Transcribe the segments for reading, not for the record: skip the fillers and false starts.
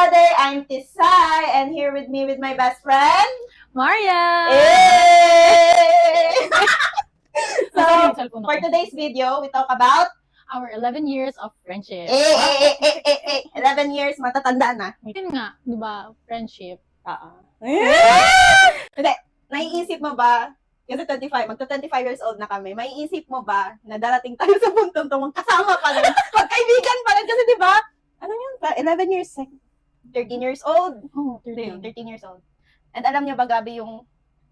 everybody! I'm Tisay, and here with me with my best friend, Maria! Hey! So, Nasaan yung cellphone for ako? today's video, we talk about Our 11 years of friendship. 11 years, matatanda na. Yun nga, di ba, friendship. Hindi, naiisip mo ba, kasi 25, magto-25 years old na kami, maiisip mo ba na darating tayo sa puntong to, magkasama pa rin, magkaibigan pa rin, kasi di ba, ano yun, 11 years, 13 years old. Oh, 13 13. years old. And alam niyo ba, Gabi, yung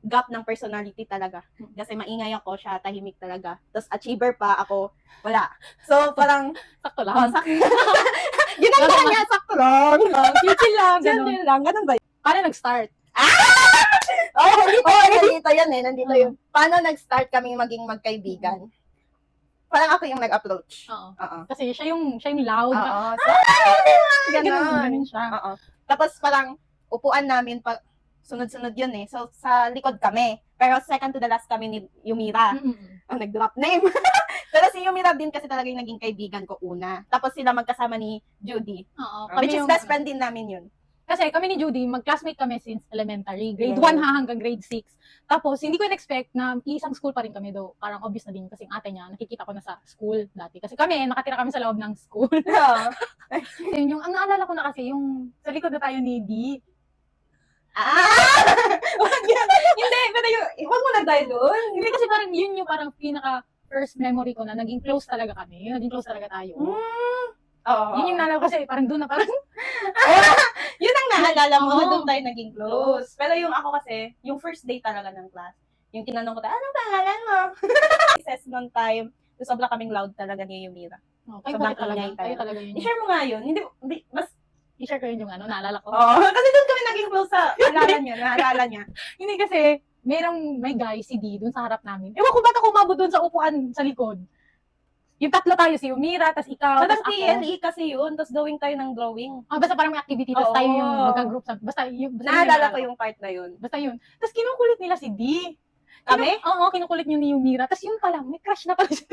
gap ng personality talaga. Kasi maingay ako, siya tahimik talaga. Tapos achiever pa ako, wala. So, parang, Sakto oh, lang. ginagawa niya, sakto lang. Chill lang, ganun. Ganun lang, ganun ba? Paano nag-start? Nandito yan eh, nandito yun. Paano nag-start kaming maging magkaibigan? Parang ako yung nag-approach. Oo. Oo. Kasi siya yung loud. Oo. Ganun siya. Oo. Tapos parang upuan namin sunod-sunod yun eh. So sa likod kami. Pero second to the last kami ni Yumira. Mm-mm. Ang nag-drop name. Pero si Yumira din kasi talaga yung naging kaibigan ko una. Tapos sila magkasama ni Judy. Oo. Which is best friend din namin yun. Kasi kami ni Judy, mag-classmate kami since elementary. Grade Yeah. 1 hanggang grade 6. Tapos, hindi ko in-expect na isang school pa rin kami do. Parang obvious na din kasi yung ate niya, nakikita ko na sa school dati. Kasi kami, nakatira kami sa loob ng school. Yeah. Yun, ang naalala ko na kasi, yung sa likod na tayo ni Dee. Wag yan. Hindi, pero wag mo na tayo doon. Hindi kasi parang yun yung parang pinaka first memory ko na naging close talaga kami. Naging close talaga tayo. Oo. Yun yung naalala ko kasi parang doon na parang, Yun ang naalala mo na Oo. doon tayo naging close. Pero yung ako kasi, yung first day talaga ng class, yung tinanong ko tayo, anong pangalan mo? Recess noon time, so sobra kaming loud talaga ni Yumira. kayo Sobrang talaga, ingay tayo. kayo talaga yun. I-share mo nga yun. Hindi, mas, I-share ko yun yung naalala ko. oo. Kasi doon kami naging close sa naalala niya. Hindi kasi, may guy, si D, dun sa harap namin. Ewan ko ba't ako umabot dun sa upuan sa likod. Yung tatlo tayo, si Umira, tas ikaw, So, tas tas ako. TLE kasi yun, tas drawing tayo ng drawing. Basta parang may activity, tas Oo. tayo yung magka-group. Basta yung Naalala ko yung part na yun. Basta yun. Tas kinukulit nila si D. Kami? Oo, kinukulit niyo ni Umira. Tas yun pala, may crush na pala siya.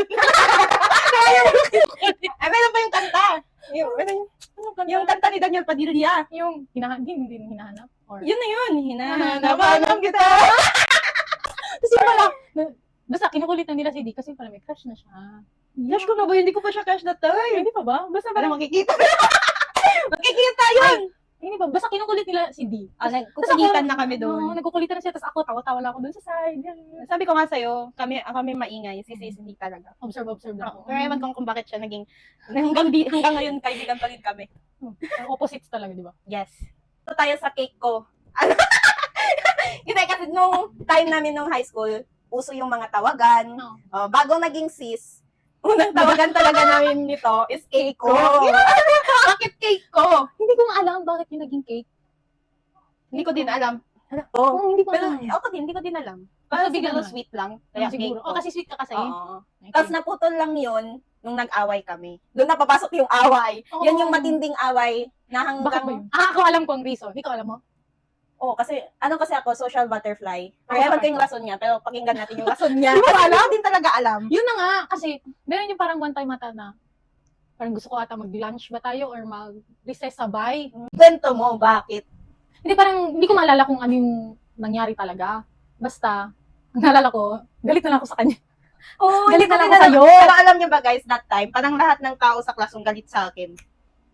Ay, meron pa yung kanta. Yung kanta ni Daniel Padilla. Yung hindi hinahanap. Or, Yun na yun. Hinahanap kita. tas yun pala, basta kinukulit na nila si D kasi pala may crush na siya. Crush ko na ba? Hindi ko pa siya crush that time. Hindi pa ba? Basta Para parang, makikita. Makikita yun. hindi ba? Basta kinukulit nila si D. Nagkukulitan na kami Oo, doon. nagkukulitan na siya, tas ako, tawa-tawa lang ako doon sa side. Sabi ko nga sa'yo, kami maingay. Si Sis hindi talaga. Observe lang Oo. ako. Pero ewan ko kung bakit siya naging, hanggang ngayon, kaibigan pa rin kami. Ang opposites talaga, di ba? Yes. So tayo sa cake ko. Hindi, kasi nung time namin nung high school, uso yung mga tawagan. Oo. Bago naging sis, unang tawagan talaga namin nito is cake ko. Bakit cake ko? Hindi ko nga alam bakit yung naging cake. Hindi ko din alam. Oo, hindi ko Pero alam. ako din, hindi ko din alam. Parang bigla siguro naman. sweet lang. Kaya Kaya cake siguro. ko. Kasi sweet ka kasi. Oo. Okay. Tapos naputol lang yun nung nag-away kami. Doon na papasok yung away. Oo. Yan yung matinding away na Bakit ba hanggang... yun? Ako alam ko ang reason. Hindi ko alam mo. Oo, kasi kasi ako, social butterfly. Pero Ako ewan sa ko yung rason niya, pero pakinggan natin yung rason niya. Hindi mo Kasi alam? hindi ko din talaga alam. Yun na nga. Kasi, meron yung parang one time ata na parang gusto ko ata mag-lunch ba tayo or mag-recess sabay. Kwento mo, bakit? Hindi parang, hindi ko maalala kung ano yung nangyari talaga. Basta, ang naalala ko, galit na lang ako sa kanya. Oo, Galit hindi ko na lang din ako alam. sa'yo. Pero alam niyo ba guys, that time, parang lahat ng tao sa klasong galit sa akin.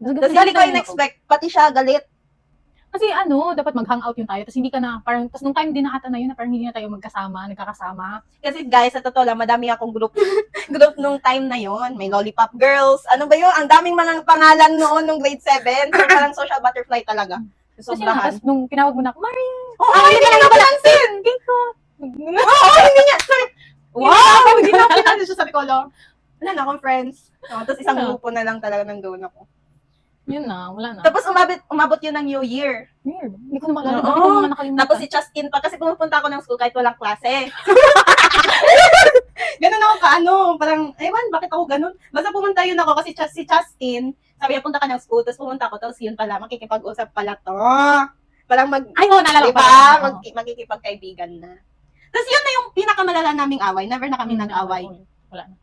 Tapos galit ko in-expect, pati siya galit. Kasi dapat mag-hangout yung tayo. Tapos hindi ka na, parang, tapos nung time din na ata na yun, na parang hindi na tayo nagkakasama. Kasi guys, sa totoo lang, madami akong group nung time na yon. May Lollipop Girls. Ano ba yun? Ang daming mga pangalan noon nung grade 7. So parang social butterfly talaga. Kasi Sobrahan. tapos nung tinawag mo na ako, Maria, Oo, hindi niya napapansin! cake ko. Oo, hindi niya. Sorry. Wow! Hindi na pinansin siya. Sabi ko, wala na akong friends. Tapos isang Wala. grupo na lang talaga nandun ako. Yun na, wala na. Tapos umabot yun ng New Year. Weird. Hindi ko na maalala. Oo. Dami ko mga nakalimutan. Tapos si Justin pa, kasi pumupunta ako ng school kahit walang klase. Ganun ako parang, ewan, bakit ako ganun? Basta pumunta yun ako kasi si Justin, sabi niya, punta ka ng school, tapos pumunta ako, tapos yun pala, makikipag-usap pala to. Parang Ay, oo, naalala ko diba? pala. Magkikipagkaibigan na. Tapos yun na yung pinakamalala naming away. Never na kami nag-away. Wala na.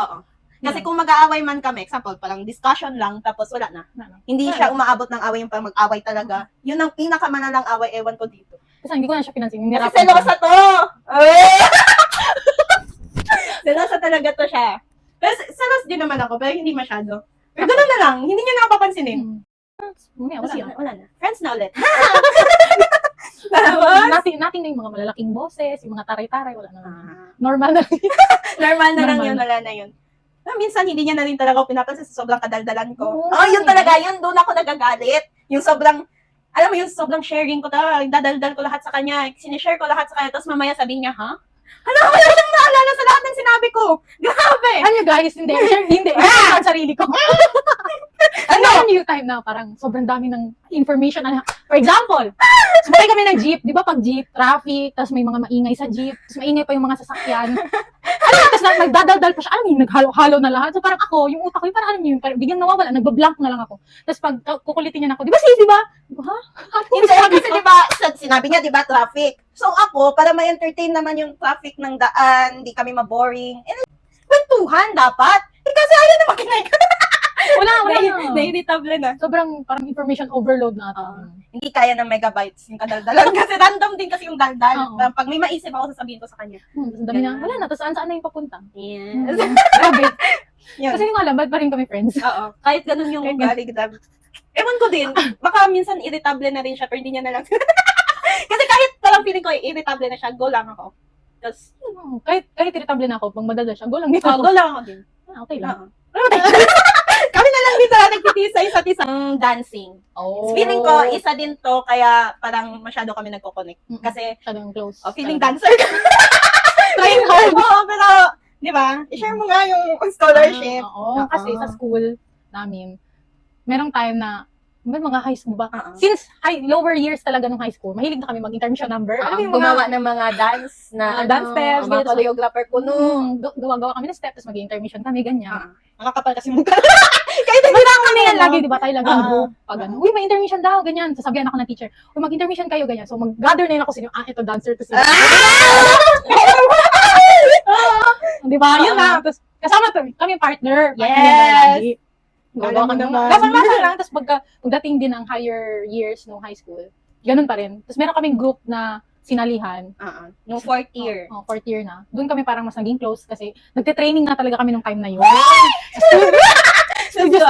Oo. Kasi kung mag-aaway man kami, example, parang discussion lang, tapos wala na. Hindi siya umaabot ng away yung pang mag-away talaga. Yun ang pinakamanalang away, ewan ko dito. Kasi hindi ko na siya pinansin. Kasi Nirapan ko. selosa to! Selosa talaga to siya. Pero selos din naman ako, pero hindi masyado. Pero gano'n na lang, hindi niya nakapapansinin. Wala Kasi na. wala na. Friends na ulit. Tapos, Nating na yung mga malalaking boses, yung mga taray-taray, wala na. ah, Normal na. normal na lang Normal. yun, wala na yun. Minsan, hindi niya na rin talaga ako pinapansin sa sobrang kadaldalan ko. Oo. Yun talaga, yun, doon ako nagagalit. Yung sobrang, alam mo yung sobrang sharing ko talaga, dadaldal ko lahat sa kanya, sinishare ko lahat sa kanya, tapos mamaya sabihin niya, ha? Hala, wala siyang naalala sa lahat ng sinabi ko. Grabe! Ano guys, hindi. Hindi. Hindi ang sarili ko. Ano yung time na parang sobrang dami ng information. For example, sumakay kami ng jeep. Di ba pag jeep, traffic, tapos may mga maingay sa jeep, tapos maingay pa yung mga sasakyan. Tapos nagdadaldal pa siya. Alam niyo, naghalo-halo na lahat. So parang ako, yung utak ko, parang alam niyo, parang biglang nawawala, nagbablank na lang ako. Tapos pag kukulitin niya na ako, di ba sis, di ba? Ha? Hindi, kasi diba, sinabi niya, diba, traffic. So ako, para ma-entertain naman yung traffic ng daan, hindi kami maboring. Kwentuhan dapat. Kasi ayaw na makinig. Wala. Nairitable na. Sobrang parang information overload na ito. Hindi kaya ng megabytes yung kadaldalan. Kasi random din kasi yung daldal. Oo. Parang pag may maisip ako, sasabihin ko sa kanya. Ang dami na, wala na. Tapos saan na yung papunta? Yes. Grabe. Yun. Kasi yung alam, ba't pa rin kami friends? Oo. Kahit ganun yung Kahit ugali, grabe. Ewan ko din. Baka minsan irritable na rin siya, pero hindi niya na lang. Kasi kahit parang feeling ko, irritable na siya, go lang ako. Tapos, Kahit irritable na ako, pag madaldal siya, go lang dito. go lang ako din. Okay lang. Oo. Kami na lang dito nagtitiis sa isa't isa. Dancing. Oh. Feeling ko, isa din to, kaya parang masyado kami nagko-connect. Kasi, Masyadong close. feeling dancer ka. Trying hard. Oo, pero, di ba? I-share mo nga yung scholarship. Oo, kasi sa school namin, merong time na, may mga high school ba? Oo. Since lower years talaga nung high school, mahilig na kami mag-intermission number. Alam mo yung Gumawa ng mga dance na dance steps, mga ganyan. choreographer kuno. Gawa-gawa kami ng step, tapos mag-intermission kami, ganyan. Nakakapal kasi mukha. Kahit hindi na Kami yan lagi, di ba? Tayo lagi Oo. mag-group. Pag ano, uy, may intermission daw, ganyan. Sasabihan ako ng teacher, uy, mag-intermission kayo, ganyan. So, mag-gather na yun ako sino, ito, dancer to sino. Di ba? Yun na. Tapos, kasama kami yung partner. Yes. Gawa Alam mo kami naman. Lasan-lasan lang. Tapos, pagdating din ng higher years no high school, ganun pa rin. Tapos, meron kaming group na sinalihan. Nung fourth year. Fourth year na. Doon kami parang mas naging close kasi nagte-training na talaga kami nung time na yun. Studio,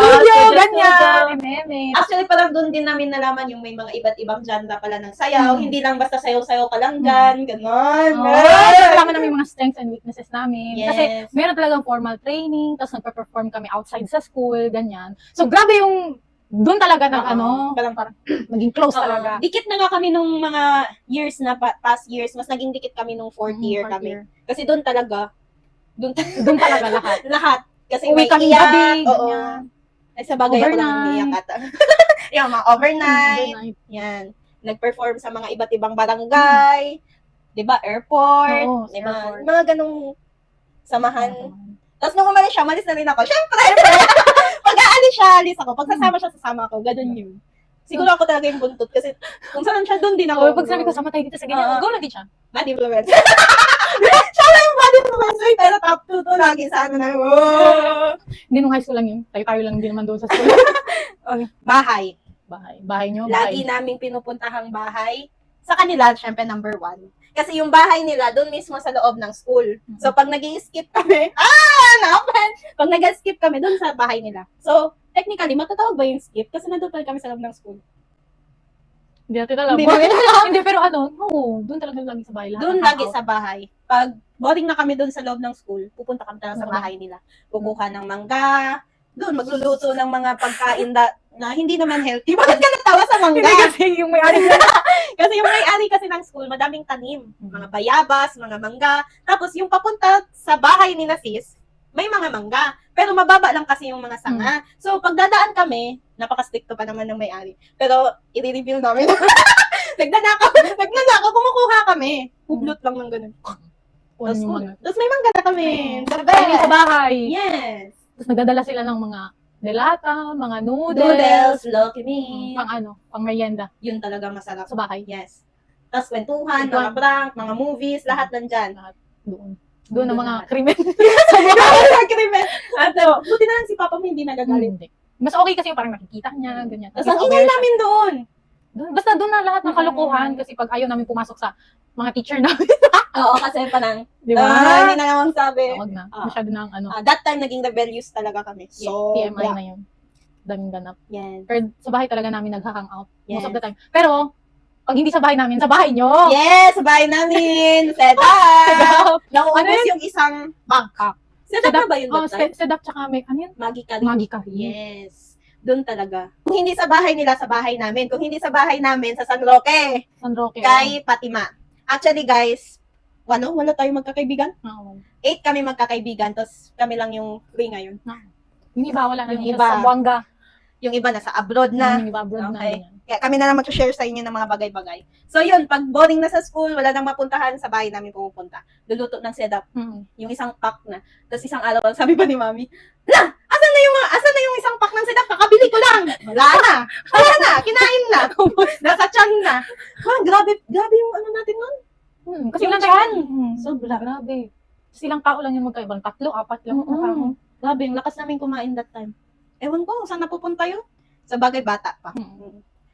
ganyan. MMA. Actually, parang doon din namin nalaman yung may mga iba't ibang genre pala ng sayaw. Hindi lang basta sayaw-sayaw ka lang dyan. Ganon. Alam namin yung mga strengths and weaknesses namin. Yes. Kasi meron talagang formal training, tapos nagpa-perform kami outside sa school, ganyan. So, grabe yung doon talaga ng parang naging close talaga. Dikit na nga kami nung mga years na past years. Mas naging dikit kami nung fourth year Fourth kami. year. Kasi doon talaga. Doon Doon talaga lahat. lahat. Kasi Uwi may kami iyak. gabi, Oo. ganyan. Ay, sa bagay ako lang Overnight. umiiyak ata. Yung mga overnight. Yan. Nag-perform sa mga iba't ibang barangay. 'Di ba? Airport. Oo, Di ba? airport. Mga ganung samahan. Tapos nung umalis siya, malis na rin ako. Siyempre, pag aalis siya, alis ako. Pag sasama siya, sasama ako. Ganun yun. Siguro ako talaga yung buntot. Kasi kung saan siya, doon din ako. Pag sabi ko, sama tayo dito sa ganyan, go lang din siya. Bad influence. Siya lang yung bad influencer. Pero top 2 to lagi sa ano na. Hindi nung high school lang yun. Tayo lang din naman doon sa school. Bahay. Bahay nyo, Lagi bahay. naming pinupuntahang bahay. Sa kanila, syempre number 1. Kasi yung bahay nila, doon mismo sa loob ng school. So, pag nag-skip kami, napan! Pag nag-skip kami, doon sa bahay nila. So, technically, matatawag ba yung skip? Kasi nandun pa rin kami sa loob ng school. Hindi natin alam. Hindi namin Hindi, pero doon talaga lagi sa bahay. Lahat Doon ng lagi hangout. sa bahay. Pag boring na kami doon sa loob ng school, pupunta kami talaga sa bahay nila. Kukuha ng mangga, doon magluluto ng mga pagkain na hindi naman healthy. Bakit ka natawa sa mangga? Hindi kasi yung may-ari Kasi yung may-ari kasi ng school, madaming tanim. Mga bayabas, mga mangga. Tapos yung papunta sa bahay ni na sis, may mga mangga. Pero mababa lang kasi yung mga sanga. So pag dadaan kami, napaka-stricto pa naman ng may-ari. Pero i-reveal namin. Nagnanakaw, kumukuha kami. Hublot lang ng ganun. Tapos yung mga Tapos may mangga na kami. The kainin sa best. bahay. Yes. Tapos nagdadala sila ng mga delata, mga noodles. Noodles, Lucky Me. Pang merienda Yun talaga masarap. sa bahay. Yes. Tapos kwentuhan, mga prank, mga movies, lahat nandyan. Doon. Doon ang Doon mga lahat. krimen. Krimen. Ato, buti na lang si Papa mo hindi nagagalit. Hindi. Mas okay kasi parang nakikita niya, ganyan. Tapos ang ingay namin doon. Basta doon na lahat ng Mm. kalokohan kasi pag ayaw namin pumasok sa mga teacher namin, Oo, kasi parang, di ba? hindi na naman sabi. Tawag na. Ah. Masyado na ang ano. That time, naging rebellious talaga kami. So, TMI na yun. Daming ganap. Yan. Pero sa bahay talaga namin nag-hangout most Yes. of the time. Pero, pag hindi sa bahay namin, sa bahay nyo! Yes, bahay namin. Set up. Nauubos Ano yun? yung isang bank. Set up na ba yun Oh, that time? sedap tsaka may, ano yun? Magically. Magically. Yes. Doon talaga. Kung hindi sa bahay nila, sa bahay namin. Kung hindi sa bahay namin, sa San Roque. San Roque. Kay Fatima. Actually, guys, wala tayong magkakaibigan. Oo. 8 kami magkakaibigan, tapos kami lang yung free ngayon. Yung iba, wala na Yung yung iba. sa Buanga. Yung iba nasa abroad na. Yung iba abroad na. Okay. ganyan. Kaya kami na lang mag-share sa inyo ng mga bagay-bagay. So yun, pag boring na sa school, wala nang mapuntahan, sa bahay namin pumupunta. Luluto ng setup, yung isang pack na. Tapos isang araw, sabi pa ni Mami, asan na yung isang pack ng setup? Kakabili ko lang. Wala na, kinain na. Nasa tiyan na. Grabe yung ano natin nun. Kasi Yung lang tiyan. Sobra. Grabe. Silang tao lang yung magkaibang. 3, 4 lang. Mm-mm. Grabe, yung lakas namin kumain that time. Ewan ko, saan napupunta yun? Sa bagay bata pa.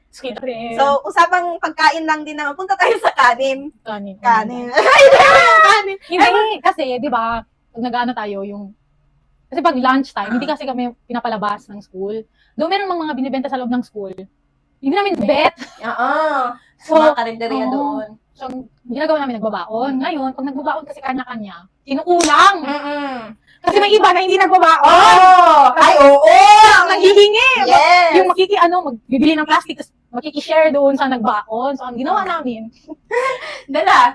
So, So, usapang pagkain lang din naman. Punta tayo sa kanin. kanin. Kanin. Kanin. Hindi, kasi, di ba, pag nag-ano tayo, kasi pag lunchtime, hindi kasi kami pinapalabas ng school. Doon meron mga binibenta sa loob ng school. Hindi namin bet. Oo. So, Mga karinderya oo. doon. So, ginagawa namin nagbabaon. Ngayon, pag nagbabaon kasi kanya-kanya, kinukulang. Kasi may iba na hindi nagbabaon. Oh! Ay, oo! Ang naghihingi. Yes! Yung magbibili ng plastic, tapos makikishare doon sa nagbaon. So, ang ginawa namin, Dala.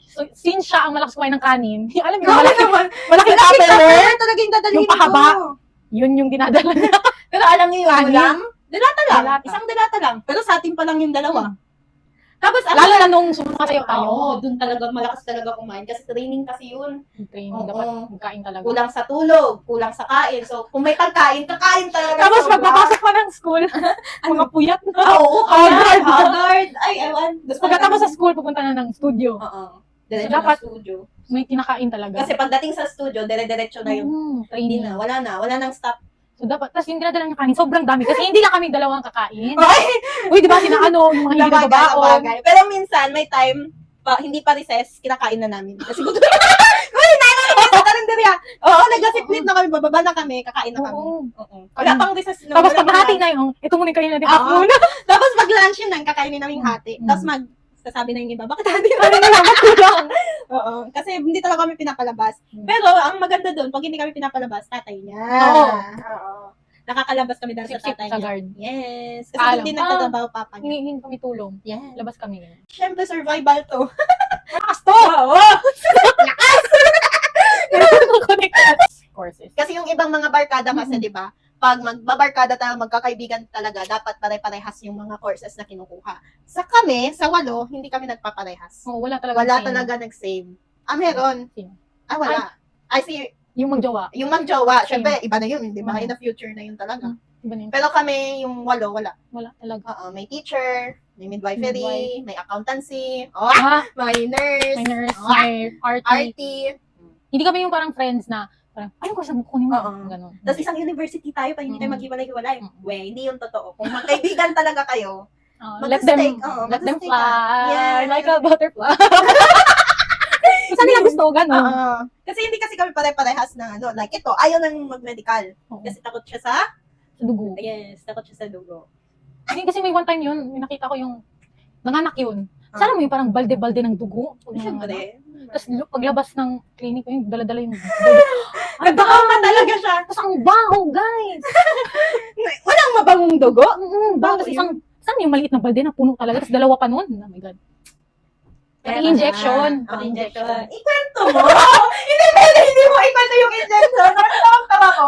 So, since siya ang malakas kumain ng kanin, alam mo, Grabe malaking naman. malaking Malaki tupperware, talaga yung dadalhin Yung pahaba. ko. yun yung dinadala niya. Pero alam niyo yung Kanin? ulam? Delata lang. Delata. Isang delata lang. Pero sa atin pa lang yung dalawa. Tapos, Lalo na nung sumunod sa'yo tayo. Oo, dun talaga malakas talaga kumain. Kasi training kasi yun. Training, Oo. dapat magkain talaga. Kulang sa tulog, kulang sa kain. So, kung may pagkain, kakain talaga. Tapos sobra. pagpapasok pa ng school, mga puyat na. Oo, Haggard. Haggard. Ay, ewan. Tapos pagkatapos sa school, pupunta na ng studio. Oo. So, Diretso dapat- na studio. May kinakain talaga. Kasi pagdating sa studio, dire-diretso na yung Training. hindi na. Wala nang stop. So dapat, tapos yung dinadala niya kanin, sobrang dami. Kasi hindi lang kami dalawang kakain. Ay! Uy, di ba, yung mga hindi nababaon. Labagay. Pero minsan, may time, hindi pa recess, kinakain na namin. Kasi gusto Uy, nanay! Sa karinderya! Oo, nag-split na kami, bababa na kami, kakain na kami. Oo. Wala pang recess. Tapos wala pag pang nahati lunch. na yung, ito muna kayo natin. Oo. Muna. Tapos pag lunch yun lang, kakainin namin hati. Mm. Tapos sasabi na yung iba, bakit hati na? Ano na lang, kulang. Oo, kasi hindi talaga kami pinapalabas. Mm. Pero ang maganda doon, pag hindi kami pinapalabas, tatay niya. Oo. Nakakakalabas kami dahil sa Sip-sip tatay sa niya. guard. Yes. Kasi Alam. hindi nagtatrabaho papa niya. Hingin kami tulong. Yes. Labas kami. Siyempre, survival to. Lakas to! Oo. Courses. Kasi yung ibang mga barkada kasi, di ba, pag magbabarkada tayo, magkakaibigan talaga, dapat pare-parehas yung mga courses na kinukuha. Sa 8, hindi kami nagpaparehas. Oh, wala talaga. Wala same. talaga nag-same. Meron. Same. Wala. I see, Yung magjowa. yung magjowa, syempre, iba na yun, di ba? Mm. In the future na yun talaga. Iba na yun. Pero kami, yung 8, wala. Wala talaga. Oo, may teacher, may midwifery, Midwife. may accountancy, may nurse, May nurse, Ah. may RT. RT, Hindi kami yung parang friends na, parang, anong course mo kunin mo? Oo. Ganun. tapos isang university tayo, pa hindi tayo Mm. maghiwalay-hiwalay. Mm. Hindi yun totoo. Kung magkaibigan talaga kayo, Let them, Mag-stay, oo, let them mag-stay fly. ka. Yes. Like a butterfly. Saan nila gusto? Ganun. Kasi hindi kasi kami pare-parehas na ano, like ito, ayaw nang mag-medical. Oo. Kasi takot siya sa, Sa dugo. yes, takot siya sa dugo. Kasi may one time yun, may nakita ko yung, nanganak yun. Ah. Sana mo yung parang balde-balde ng dugo. Siyempre. Tapos paglabas ng clinic, yung dala-dala yung Nagpakama talaga siya. Tapos ang baho, guys. Walang mabangong dugo. Baho. Tapos isang, saan yung maliit na balde na puno talaga? Tapos 2 pa nun. Oh my God. Pati injection. Pati injection. Ikwento mo. Hindi pwede, hindi mo ikwento yung injection. Nakatawag ko.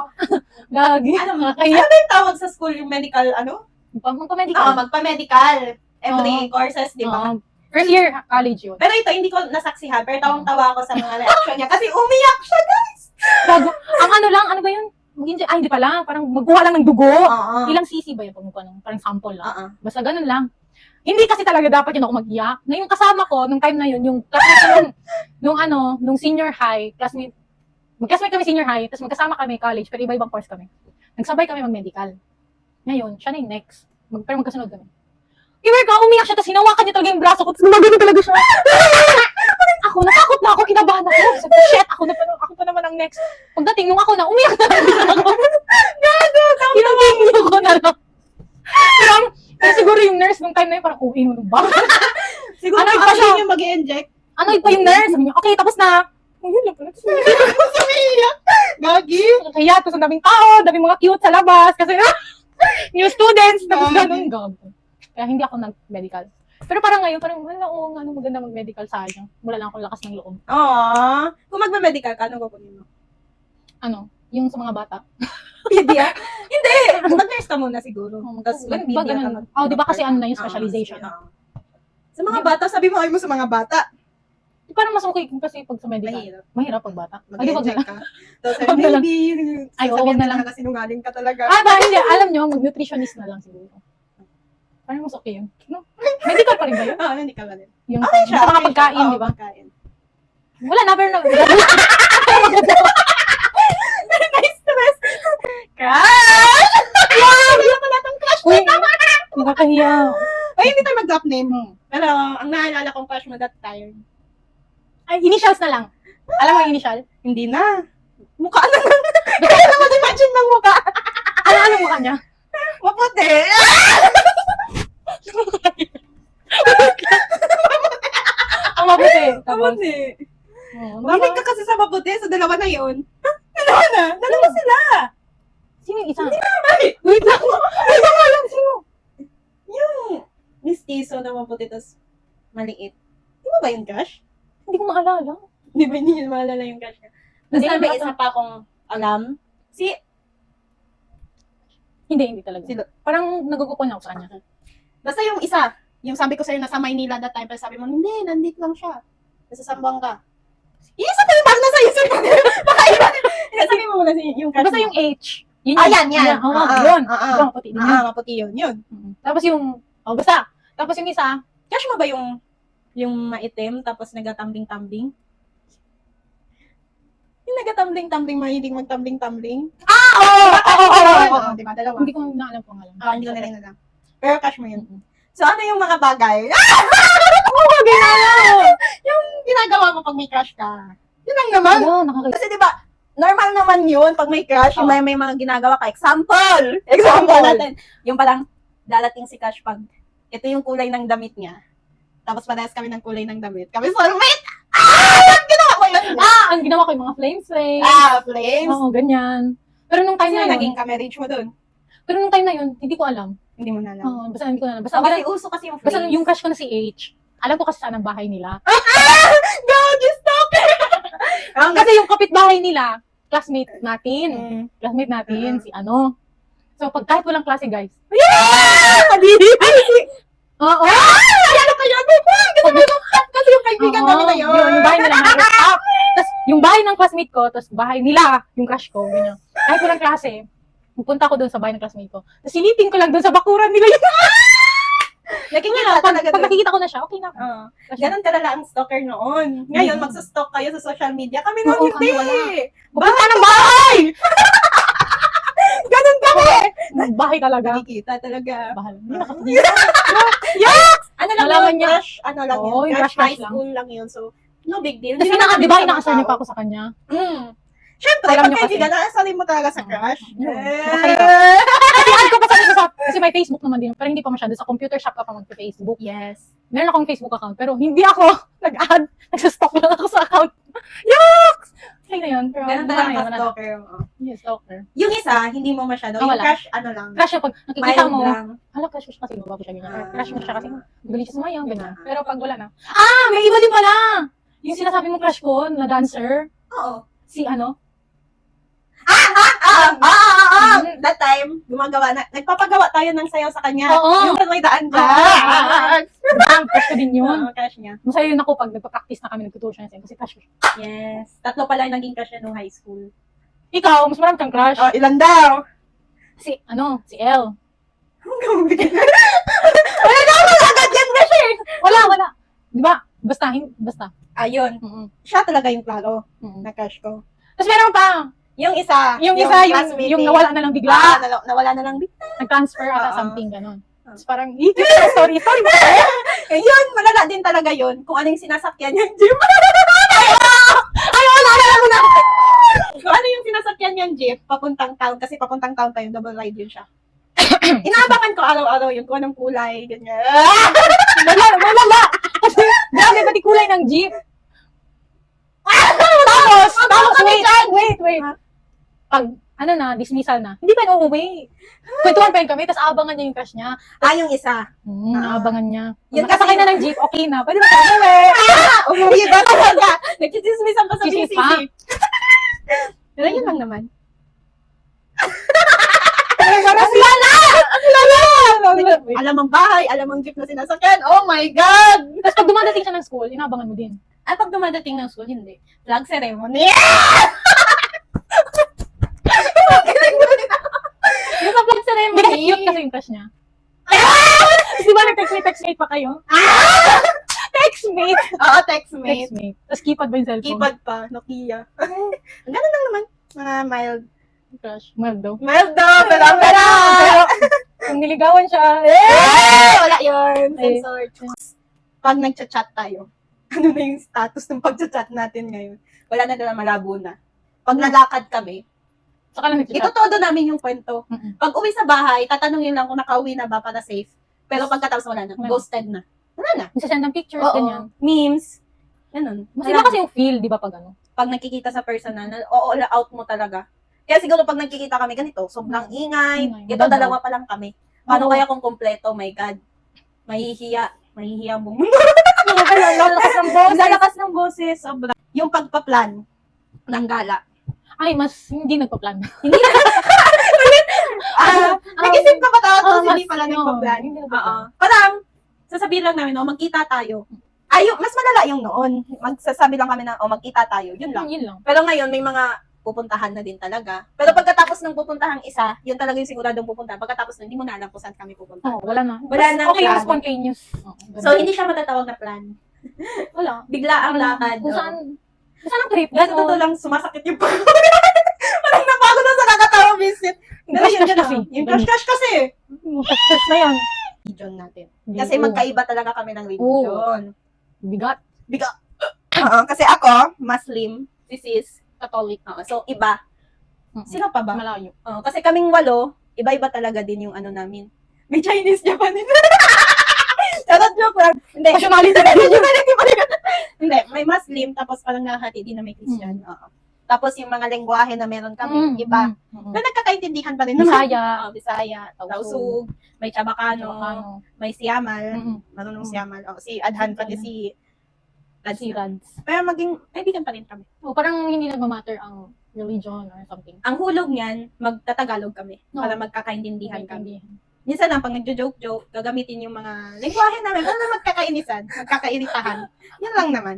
Gagi. Ano mo? Kaya, Ano ba yung tawag sa school yung medical, ano? magpa-medical. Magpa-medical. Every courses, di ba? First year college yun. Pero ito, hindi ko nasaksihan. Pero tawang-tawa ako sa mga reaction niya. Kasi umiyak siya, guys. Bago, ang ano lang, ano ba yun? Mag-inject, hindi pala, parang magkuha lang ng dugo. Oo. Ilang cc ba yun pag magkuha ng, parang sample lang. Oo. Basta ganun lang. Hindi kasi talaga dapat yun ako mag-iyak. Ngayon kasama ko, nung time na yun, yung classmate ko nung senior high, magkasmate kami senior high, tapos magkasama kami college, pero iba-ibang course kami. Nagsabay kami mag-medical. Ngayon, siya na yung next. Pero magkasunod kami. Iwer ka, umiyak siya, tapos hinawakan niya talaga yung braso ko, tapos gumagano talaga siya. Ako, natakot na ako, kinabahan ako. Sabi, shit, ako pa naman ang next. Pagdating nung ako na, umiyak na ako. Hinamingin ko na lang. Pero siguro yung nurse nung time na yun, parang, uwi mo ba? Siguro Ano, ano, pa siya? yung mag-i-inject. Ano pa yung nurse? Sabi niya, okay, tapos na. Oh, yun lang pala. Sumiyak. Gagi. Kaya, tapos ang daming tao, daming mga cute sa labas, kasi new students, tapos ganun, gago. Kaya hindi ako nag-medical. Pero parang ngayon, parang, wala, oo, ano, maganda mag-medical sa akin. Wala lang akong lakas ng loob. Aww. Kung magme-medical ka, ano kukunin mo? Ano, yung sa mga bata. Pedia? Hindi! Mag-nurse ka muna siguro. Tapos Ba, mag-pedia ka. ganun? Oh, di ba kasi ano na yung specialization? Sa mga bata, sabi mo, ayaw mo sa mga bata. Parang mas okay kasi pag sa medical. Mahirap. Mahirap pag bata. Ay, di, wag na Mag-inject lang. ka. Tapos Wag na lang. maybe, Ay, oo, wag na lang. Sinungaling ka talaga. Ba, hindi. Alam nyo, mag-nutritionist na lang siguro. Parang mas okay yun. No? Medical pa rin ba yun? Oo, hindi ka ba din? Yung Okay siya. sa mga pagkain, di ba? Pagkain. Wala na, pero Nice stress. Crush! Wow! Wala pala tong crush Uy, nakakahiya. Ay, hindi tayo mag-drop name. Hmm. Pero, ang naalala kong crush mo that time, Ay, initials na lang. Alam mo yung initial? hindi na. Mukha na lang. Kaya na mag-imagine ng mukha. Ano mukha niya? Maputi. Ang mabuti. Tapos, Maputi. oh, Bakit ka kasi sa maputi? So, dalawa na yun. Dalawa na. Dalawa sila. sino yung isa? Wait lang. Wait lang, alam, sino? Yung mistiso na maputi, tas maliit. Di mo ba yung crush? Hindi ko maalala. Di ba hindi niyo maalala yung crush niya? Tapos Hindi, may bata. isa pa akong alam. Si, Hindi talaga. Sino? Parang nagugupon ako sa kanya. basta yung isa. Yung sabi ko sa'yo, nasa Maynila that time, pero sabi mo, hindi, nandito lang siya. Nasa Sambang ka. Yung isa pa yung parang nasa isip ko. Baka iba. Sabi mo muna yung crush Basta mo. yung H. Yun Ah, yan. Oo, Ah, yun. ah, ah. Yung puti din yun. Maputi yun. Yun. Tapos yung, basta. Tapos yung isa, Crush mo ba yung maitim, tapos nagatambling-tambling? Yung nagatambling-tambling, mahilig magtambling-tambling? Oo, di ba? Dalawa. hindi ko na alam kung alam. Hindi ko na rin alam. Pero crush mo yun. So, ano yung mga bagay? Yung ginagawa mo pag may crush ka. Yun lang naman. Wala, nakakita. Kasi di ba, normal naman yun pag may crush, Oo. may mga ginagawa ka. Example natin. Yung parang, dalating si crush pag, ito yung kulay ng damit niya. Tapos parehas kami ng kulay ng damit. Kami soulmate! Ginawa mo yun? Ang ginawa ko yung mga flames. Flames. Oo, ganyan. Pero nung time Kasi na yun, naging ka-marriage mo dun. pero nung time na yun, hindi ko alam. Hindi mo na alam. Oo, basta hindi ko na alam. Basta, Kasi uso kasi yung basta flames. yung crush ko na si H, alam ko kasi saan ang bahay nila. Gagi, stop it! Kasi yung kapitbahay nila, classmate natin. Mm. Classmate natin, si ano. So, pag kahit walang klase, guys. Oo. Ano pa yun? Kasi yung kaibigan namin na yun. Yung bahay nila na rooftop. Tapos, yung bahay ng classmate ko, tapos bahay nila, yung crush ko, ganyan. Kahit walang klase, pupunta ko doon sa bahay ng classmate ko. Tapos silipin ko lang doon sa bakuran nila yun. Nakikita Pag talaga dun. nakikita ko na siya, okay na ako. Oo. Crush Ganun kalala ang stalker noon. Ngayon, Mm. magsustalk kayo sa social media. Kami noon, Oo, hindi. kami wala. Pupunta ng bahay! Ganun kami! Bahay talaga. Nakikita talaga. Bahal. Hindi nakakita. Ano lang Nalaman yun, niya. crush, ano lang Oo, yun, yung crush crush high lang. school lang yun. So, no big deal. Kasi Hindi naman di ba kami inakasal niyo pa tao. ako sa kanya? Siyempre, Alam pag niyo kaibigan, kasi. nakasalin mo talaga sa crush. Yun. Eh. Kasi add ko pa sa kasi may Facebook naman din. Pero hindi pa masyado. Sa computer shop ka pa mag-Facebook. Yes. Meron akong Facebook account. Pero hindi ako nag-add. Nagsastalk lang ako sa account. Yucks! Okay na yun. Pero Ganun wala talaga na yun, ang wala na. stalker mo. Yes, stalker. Yung isa, hindi mo masyado. Yung Wala. crush, ano lang. Crush yung pag nakikita Mild mo. lang. Hala, crush mo siya kasi babago siya ganyan. Ah. Crush mo siya kasi magaling siya sumayaw, ganyan. Pero pag wala na. Ah! May iba din pala! Yung sinasabi mong crush ko na dancer. Oo. Si ano? That time, nagpapagawa tayo ng sayaw sa kanya. Oo. Yung may daan dyan. Ang crush ko din yun. Oo, crush niya. Masaya yun ako pag nagpa-practice na kami, nagtuturo siya kasi crush ko siya. Yes. Tatlo pala yung naging crush niya nung high school. Ikaw, mas marami kang crush. Oh, ilan daw? Si L. Wala na ako Basta. Ayun. Mm-mm. Siya talaga yung klaro Mm-mm. na crush ko. Tapos meron pa, Yung isa, classmate yung eh. nawala na lang bigla. Nawala na lang bigla. Nag-transfer ata Oo. something, gano'n. Tapos parang, story ba? Yun, malala din talaga yun. Kung ano yung sinasakyan niyang jeep. Kung ano yung sinasakyan niyang jeep, papuntang town. Kasi papuntang town pa yung double ride yun siya. Inaabangan ko araw-araw yun kung anong kulay, ganyan. Malala! Kasi, grabe pati kulay ng jeep. Wait. Pag, dismissal na. Hindi pa yun uuwi. Kwentuhan pa yun kami, tapos aabangan niya yung crush niya. Yung isa. Aabangan niya. Yun Yun kasakay kasi- na ng jeep, okay na. Pwede na tayo umuwi. Umuwi ba talaga? Nagchichismisan pa sa Chismis BCC. pa? Pero yun lang naman. Alam ang bahay, alam ang jeep na sinasakyan. Oh my God! Tapos pag dumadating siya ng school, inaabangan mo din. Ay, pag dumadating ng school, hindi. Flag ceremony. Yung sa flag Hindi kasi ceremony. cute kasi yung crush niya. Di ba nag-textmate pa kayo? Textmate! Oo, textmate. Textmate. Tapos keypad ba yung cellphone? Keypad pa, Nokia. Ganun lang naman. Mga mild. Crush. Mild daw. Mild daw, pero. Pero, kung niligawan siya, Wala yun. Eh. Censored. Pag nagchat-chat tayo, ano na yung status ng pagchat-chat natin ngayon? Wala na malabo na. Pag nalakad kami, saka lang nag-chat. itutodo namin yung kwento. Mm-mm. Pag uwi sa bahay, tatanungin lang kung nakauwi na ba para safe. Pero pagkatapos wala na. Wala. Ghosted na. Wala na. Send ng pictures, Oo. ganyan. Memes. Ganun. Mas Wala iba kasi yung feel, di ba, pag ano? pag nakikita sa personal, all out mo talaga. Kaya siguro pag nakikita kami ganito, sobrang ingay. Ingay. Ito, Maganda. dalawa pa lang kami. Paano Oo. kaya kung kompleto? My God. Mahihiya. Mahihiya mo. Lalakas ng boss. Lalakas ng boses. Sobra. Yung pagpa-plan ng gala. Ay, mas hindi nagpa-plan. Nag-isip ka ba tapos mas- hindi pala nagpa-plan? hindi Oo. nagpa-plan. Parang, sasabihin lang namin, magkita tayo. Mas malala yung noon. Magsasabi lang kami na, magkita tayo. Yun lang. Yun lang. Pero ngayon, may mga pupuntahan na din talaga. Pero pagkatapos ng pupuntahang isa, yun talaga yung siguradong pupunta. Pagkatapos na, hindi mo na alam kung saan kami pupunta. Oo, wala na. Wala na Okay, plan. spontaneous. So, hindi siya matatawag na plan. wala. Bigla ang lakad. Kung oo. saan ang trip? Sa totoo lang, sumasakit yung pagod. Parang napagod na sa nakatawa visit. Pero yun, yun lang. Yung crush kasi. Crush na yan. Region natin. Kasi magkaiba talaga kami ng Oo. religion. Bigat. Kasi ako, Muslim. Si sis. Catholic. So, iba. Sino pa ba? Malayo. Kasi kaming 8, iba-iba talaga din yung ano namin. May Chinese, Japanese. Charot, joke lang. Hindi. Nationality. Nationality pa rin. Hindi, may Muslim, tapos parang nakahati din na may Christian. Oo. Tapos yung mga lengguwahe na meron kami, iba. Na nagkakaintindihan pa rin naman. Bisaya. Bisaya, Tausug, may Chabacano, may Siamal, marunong Siamal. Si Adhan, pati si Si Rads. Pero maging, kaibigan pa rin kami. Parang hindi nagmamatter ang religion or something. Ang hulog niyan, magtatagalog kami No. para magkakaintindihan kami. Minsan lang, pag nagjo-joke-joke, gagamitin yung mga lengguwahe namin para na magkakainisan, magkakairitahan. Yan lang naman.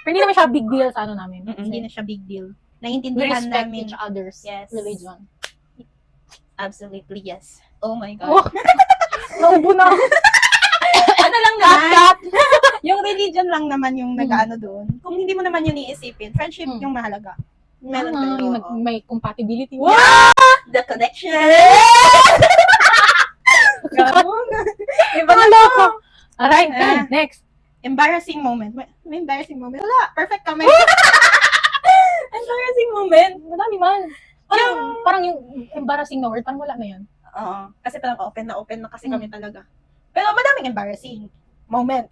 Pero hindi naman siya big deal sa ano namin. Hindi na siya big deal. We Naiintindihan respect namin. each other's Yes. religion. Absolutely, yes. Oh my Oh. God. Naubo na. Ano lang naman, yung religion lang naman yung nag-ano doon. Kung hindi mo naman yun iisipin, friendship yung mahalaga. Meron kayo. Yung oo. may compatibility. Wow! The connection! Iba na Loko. Alright, Ah. next. Embarrassing moment. May embarrassing moment. Wala, perfect kami. Embarrassing moment. Madami man. Parang yung embarrassing na word, parang wala na yan. Oo. Kasi parang open na kasi kami talaga. Pero madaming embarrassing moment.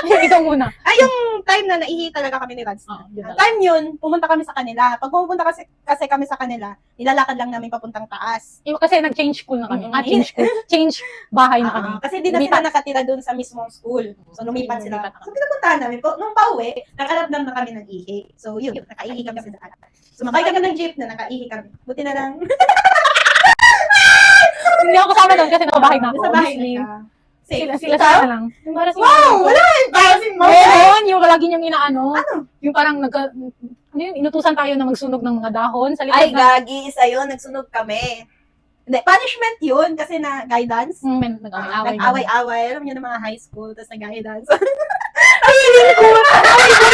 Ikaw muna. Yung time na naihi talaga kami ni Rads. Yun talaga. Time yun, pumunta kami sa kanila. Pag pumunta kasi kami sa kanila, nilalakad lang namin papuntang taas. Kasi nag-change school na kami. Mm-mm. Change school. Change bahay na kami. Kasi hindi na sila nakatira doon sa mismong school. So, lumipat sila. So, pinapuntahan namin. Nung pauwi, nakaramdam na kami ng ihi. So, yun, nakaihi kami sa daan. Sumakay kami ng jeep na nakaihi kami. Buti na lang. Hindi ako kasama doon kasi nakabahay na ako. Sa bahay Obviously. na. Sila Ikaw? sana lang. Embarrassing Wow! moment. Wala! Embarrassing moment! Meron, yung lagi niyang inaano. Ano? Yung parang inutusan tayo na magsunog ng mga dahon sa likod Ay, ng... gagi. Isa yun. Nagsunog kami. Hindi, punishment yun kasi na guidance. Nag-away-away. Nag-away-away. Alam niyo na mga high school, tapos nag-guidance. feeling ko.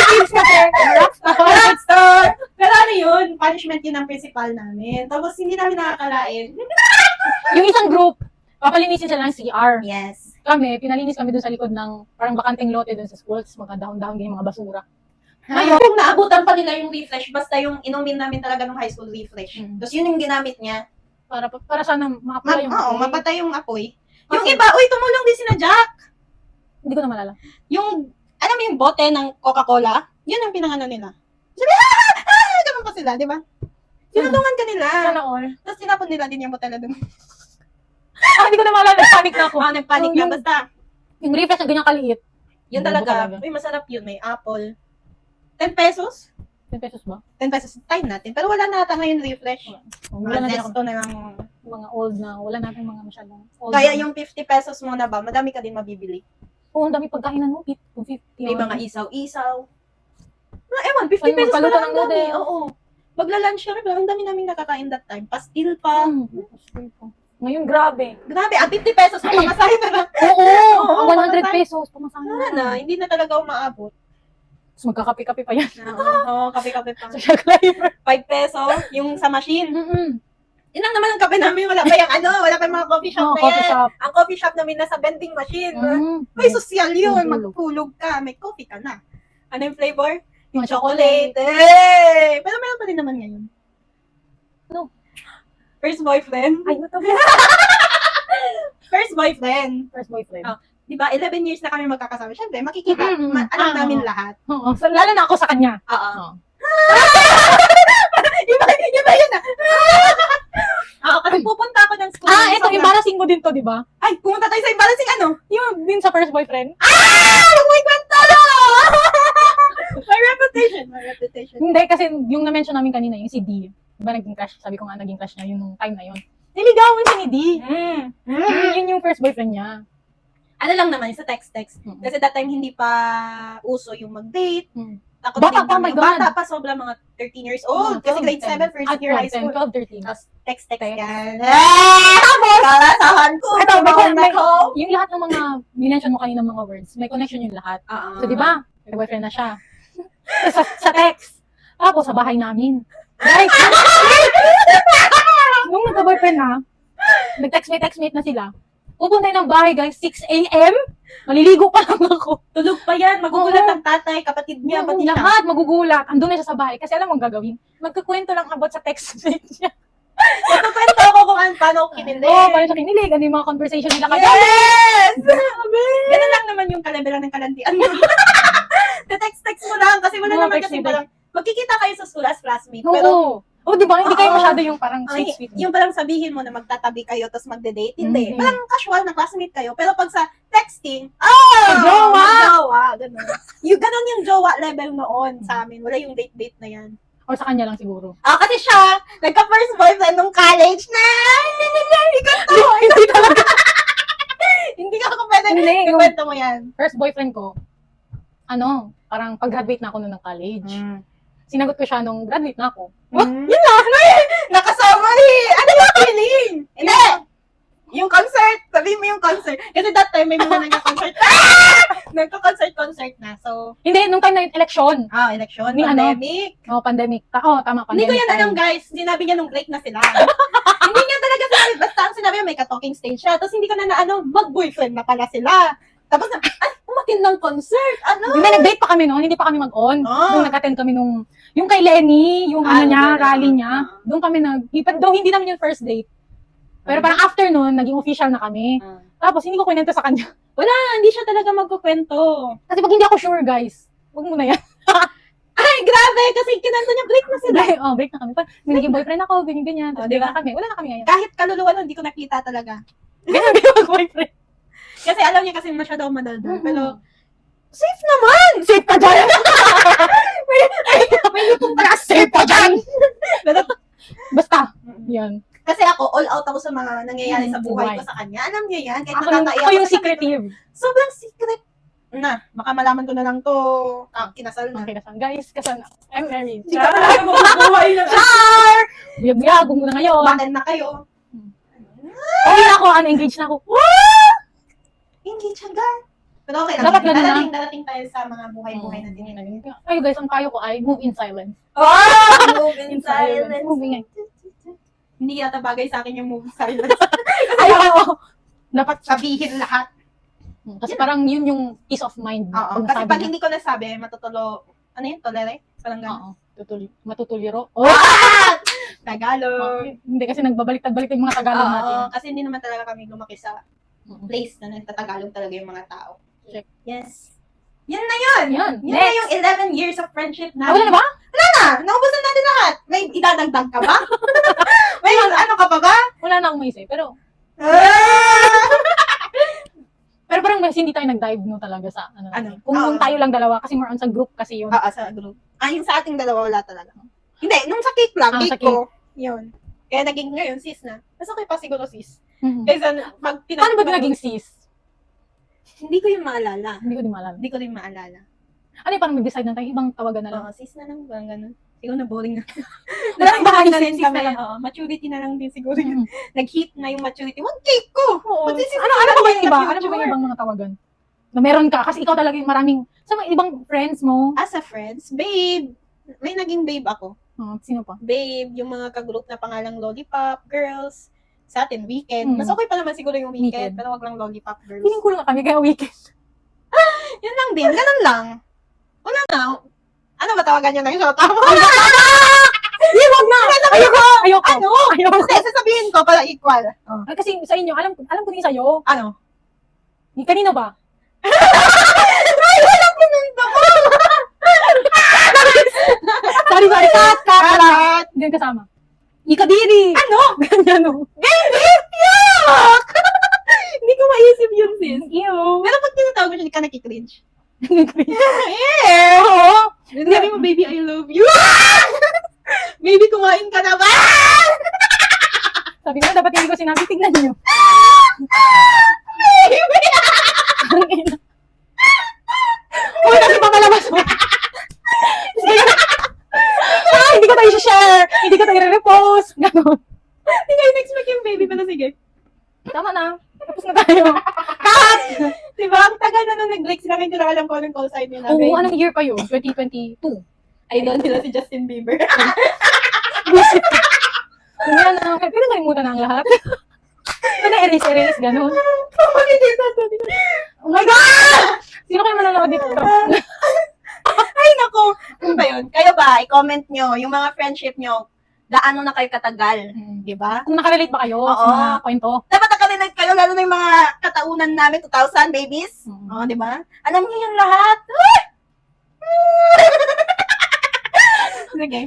Kids kasi. Rockstar! Pero ano yun, punishment yun ng principal namin. Tapos hindi namin nakakalain. Yung isang group, papalinisin sila ng CR. Yes. Kami, pinalinis kami dun sa likod ng parang bakanteng lote dun sa school. Tapos mga dahon-dahon ganyan, mga basura. Ngayon, kung naabutan pa nila yung refresh, basta yung inumin namin talaga ng high school refresh. Mm. Tapos yun yung ginamit niya. Para sana makapula yung Oo, apoy. mapatay yung apoy. Yung Kasi- iba, uy, tumulong din sina Jack. Hindi ko na malala. Yung, alam mo yung bote ng Coca-Cola? Yun ang pinangano nila. Sabi, ganun pa sila, di ba? Sinulungan ka nila. Sana all. Tapos tinapon nila din yung botella dun. Hindi ko na malala. Nagpanic na ako. Nagpanik Oh, na. yung- Basta, Yung refresh na ganyan kaliit. yun Bobo talaga. talaga. Uy, masarap yun. May apple. 10 pesos? 10 pesos ba? 10 pesos time natin. Pero wala na ata ngayon refresh. Wala Mga natin ako. zesto na lang. Mga old na. Wala natin mga masyadong old. Kaya na. yung 50 pesos mo na ba, madami ka din mabibili. Oo, ang dami pagkainan mo. 50. May mga isaw-isaw. Ewan, 50 Ay, pesos magpaluto pala ng ang dami. noodles. Oo. Magla-lunch kami, pero ang dami namin nakakain that time. Pastil pa. Ngayon, grabe. Grabe, 50 pesos na pamasahin na lang. Oo, Oo, 100 pamasahe. pesos. Pamasahin Wala na, hindi na talaga umaabot. Tapos magkakape-kape pa yan. Oo, kape-kape pa. Sa Shagliver. 5 peso, yung sa machine. Mm-mm. Yun lang naman ang kape namin. Wala pa yung wala pa yung mga coffee shop Oo, na coffee yan. shop. Ang coffee shop namin nasa vending machine. Mm. May social yun. Magtulog. Magtulog ka. May coffee ka na. Ano yung flavor? Yung Chocolate. Eh! Pero meron pa din naman ngayon. Ano? First boyfriend. Ay, ito. First boyfriend. First boyfriend. Oh. Di ba, 11 years na kami magkakasama. Siyempre, makikita. Mm-mm. Alam Ah, namin oo. lahat. Oo. So, lalo na ako sa kanya. Oo. Oo. Iba yun ah. Oo, kasi pupunta ako ng school. Ito, Sobrang- embarrassing mo din to, di ba? Ay, pumunta tayo sa embarrassing ano? Yung din sa first boyfriend. May kwento! My reputation. My reputation. Hindi, kasi yung na-mention namin kanina, yung si D. Di ba naging crush? Sabi ko nga naging crush niya yun nung time na yun. Niligawan siya ni D. Yun yung first boyfriend niya. Ano lang naman, sa text-text. Mm. Kasi that time hindi pa uso yung mag-date. Mm. Takot Bata din pa, kami. my God. Bata pa, sobra mga 13 years old. Kasi grade 7, first year high school. 12, 13. Tapos text-text Text. yan. Tapos, kalasahan ko. Ito, may, ko. yung lahat ng mga minention mo kanina mga words, may connection yung lahat. Oo. So, di ba? May boyfriend na siya. sa text. Tapos, sa bahay namin. Guys, nung nagka-boyfriend na, nag-textmate na sila. Pupunta ng bahay, guys, 6 a.m. Maliligo pa lang ako. Tulog pa yan. Magugulat Oo. ang tatay, kapatid niya, pati siya. Lahat magugulat. Andun na siya sa bahay. Kasi alam mo ang gagawin. Magkakwento lang about sa textmate niya. Nagkukwento ako kung paano ako kinilig. Oo, paano siya kinilig. Ano yung mga conversation nila kagabi. Yes! Ganun lang naman yung kalebelan ng kalantian mo. Text-text mo lang kasi wala Oo, naman text kasi me, parang magkikita kayo sa school as classmate. Pero Oo. Di ba? Hindi kayo Oo. masyado yung parang ay, sweet. yung parang sabihin mo na magtatabi kayo tapos magde-date, hindi. Mm-hmm. Parang casual na classmate kayo. Pero pag sa texting, Jowa! Jowa! Ganun. Ganun yung jowa level noon sa amin. Wala yung date-date na yan. Or sa kanya lang siguro. Kasi siya, nagka-first boyfriend nung college na, hindi ko to. Hindi talaga. Hindi ka ako pwede. Hindi, yung Ikwento mo yan. first boyfriend ko, parang pag-graduate na ako nun ng college. Sinagot ko siya nung graduate na ako. Yun lang. Nakasama ano yung feeling? Hindi. Yung concert. Sabihin mo yung concert. Kasi that time may mga nagka-concert. Nagka-concert na. So, Hindi, nung time na yung election. election, Ni pandemic. Pandemic. Tama, Hindi pandemic ko yan time. alam, guys. Sinabi niya nung break na sila. Hindi niya talaga sinabi. Basta ang sinabi niya, may ka-talking stage siya. Tapos hindi ko na mag-boyfriend na pala sila. Tapos umatin ng concert. Hindi, nag-date pa kami noon. Hindi pa kami mag-on. Nung nag-attend kami yung kay Lenny, yung rally niya. Doon kami though hindi namin yung first date. Pero parang after nun, naging official na kami. Tapos hindi ko kwento sa kanya. Hindi siya talaga magkukwento. Kasi pag hindi ako sure, guys, wag mo na yan. Ay, grabe! Kasi kinento niya, break na sila. Break na kami. May naging boyfriend ako, ganyan. Tapos Diba? wala na kami ngayon. Kahit kaluluwa nun, hindi ko nakita talaga. Ganyan, hindi mag-boyfriend. Kasi alam niya kasi masyado ako madaldal. Mhm. Pero, safe naman! Safe pa dyan! may lupong pala, safe pa dyan! Pero, Basta, yan. kasi ako, all out ako sa mga nangyayari sa Sa buhay buhay. ko sa kanya. Alam niya yan. Kahit Ako nakakaiyak yung ako, sabi ko, secretive. sobrang secret. Baka malaman ko na lang to. Kinasal na. Okay na saan. Guys, kasana. I'm married. Hindi ka talaga mabubuhay na. Buyag-buyag mo na ngayon. Bakit na kayo? Okay na ako, engaged na ako. Engage agad. Pero okay lang. Dapat ganun na. Darating tayo sa mga buhay-buhay natin ngayon. Ay guys, ang payo ko ay move in silence. Oh! Move in silence. Moving in. Hindi yata bagay sa akin yung move in silence. Ay, oo. Dapat sabihin lahat. Kasi parang yun yung peace of mind. Oo. Kasi pag hindi ko nasabi, ano yun? Tolere? Parang gano'n. Oo. Matutuliro. Oh! Tagalog. Hindi kasi nagbabalik-balik yung mga Tagalog natin. Oo, kasi hindi naman talaga kami lumaki sa place na nagtatagalog talaga yung mga tao. Check. Yes. Yan na yun! Yan. Yan na yung 11 years of friendship Ah, wala natin. na ba? Wala na! Naubusan natin lahat! May idadagdag ka ba? May ano ka pa ba? Wala na akong maisip. Pero Ah! parang mas hindi tayo nag-dive no talaga sa ano. Ano? Kung Oo. tayo lang dalawa kasi more on sa group kasi yun. Oo, sa group. Yung sa ating dalawa wala talaga. Hindi, nung sa cake lang, Sa cake ko. Yun. Kaya naging ngayon, sis na. Mas okay pa siguro sis. Mhm. Kaysa pag Paano ba naging sis? Hindi ko yung maalala. Hindi ko din maalala. Hindi ko rin maalala. Ano yung parang mag-decide na tayo, ibang tawagan na lang. Oo, sis na lang, parang ganun. Siguro na boring na. Parang baka na rin sis sis kami na lang. lang. Oo, maturity na lang din siguro yun. Mhm. Nag-hit na yung maturity. Wag cake ko! Oo. Magsisisi Ano na pa ba lang yung iba? in the Ano pa ba yung future. ibang mga tawagan? Na meron ka kasi ikaw talaga yung maraming sa mga ibang friends mo. As a friends, babe. May naging babe ako. Sino pa? Babe, yung mga ka-group na pangalang Lollipop Girls. Sa atin, weekend. Mas okay pa naman siguro yung weekend, Weekend. pero wag lang Lollipop Girls. Feeling ko lang kami kaya weekend. Yun lang din, ganun lang. Wala na. Ano ba tawagan nyo na yung shota mo? Hindi, wag na! Ayoko! Ayoko! Ano? Ayoko! Hindi, sasabihin ko para equal. Kasi sa inyo, alam ko din sa'yo. Ano? Kanino ba? Ay, walang pinunta ko! Sorry, cut! Karat! Hindi yan kasama. Ikadiri! Ano? Ganyan o. Baby! Yuck! Hindi ko maisip yun, sis. Ew. Pero pag tinatawag mo siya, hindi ka nakikringe. Eh, oo. Sabi mo, baby, I love you. Baby, kumain ka na ba? Sabi ko, dapat hindi ko sinabi, tignan niyo. Uy, kasi papalabas mo. Hindi ko tayo share. Hindi ko tayo re-repost. Ganon. Hindi kayo expect yung baby, pero sige. Tama na. Tapos na tayo. Cut! Diba? Ang tagal na nung nag-break sila, hindi ko na alam kung anong call sign nila. Oo, anong year pa yun? 2022. Idol nila si Justin Bieber. Bullshit. Kaya na, pero nalimutan na ang lahat. Ano na erase, ganon. Oh my God! Sino kayo manonood dito? Ay, nako. Ano ba yun? Kayo ba, i-comment nyo, yung mga friendship nyo, gaano na kayo katagal? Di ba? Kung nakarelate ba kayo Oo. sa mga kwento? Dapat nakalinig kayo, lalo na yung mga kataunan namin, 2000 babies. Mhm. Oo, di ba? Alam niyo yung lahat. Sige.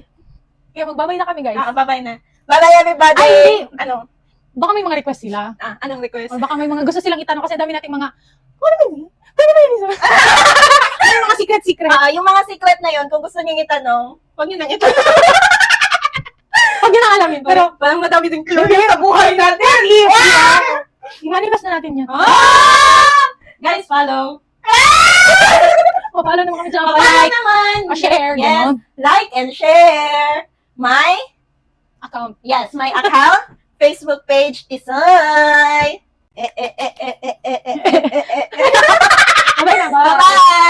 Kaya magbabay na kami, guys. Bye-bye na. Bye-bye, everybody. Ay, Ano? Baka may mga request sila. Anong request? Or baka may mga gusto silang itanong kasi ang dami nating mga, ano ba yun? Pwede ba yun? Ano yung mga secret? Yung mga secret na yun, kung gusto niyo itanong, huwag niyo nang itanong. Huwag yun ang alamin. Pero, Pero parang madami din clue sa buhay natin. i-manifest na natin yan. Guys, follow. O, follow naman kami dyan. Like naman. Share. Yes. Ganon. Like and share my Account. my account, Facebook page, Tisay. Bye na ba? Bye-bye.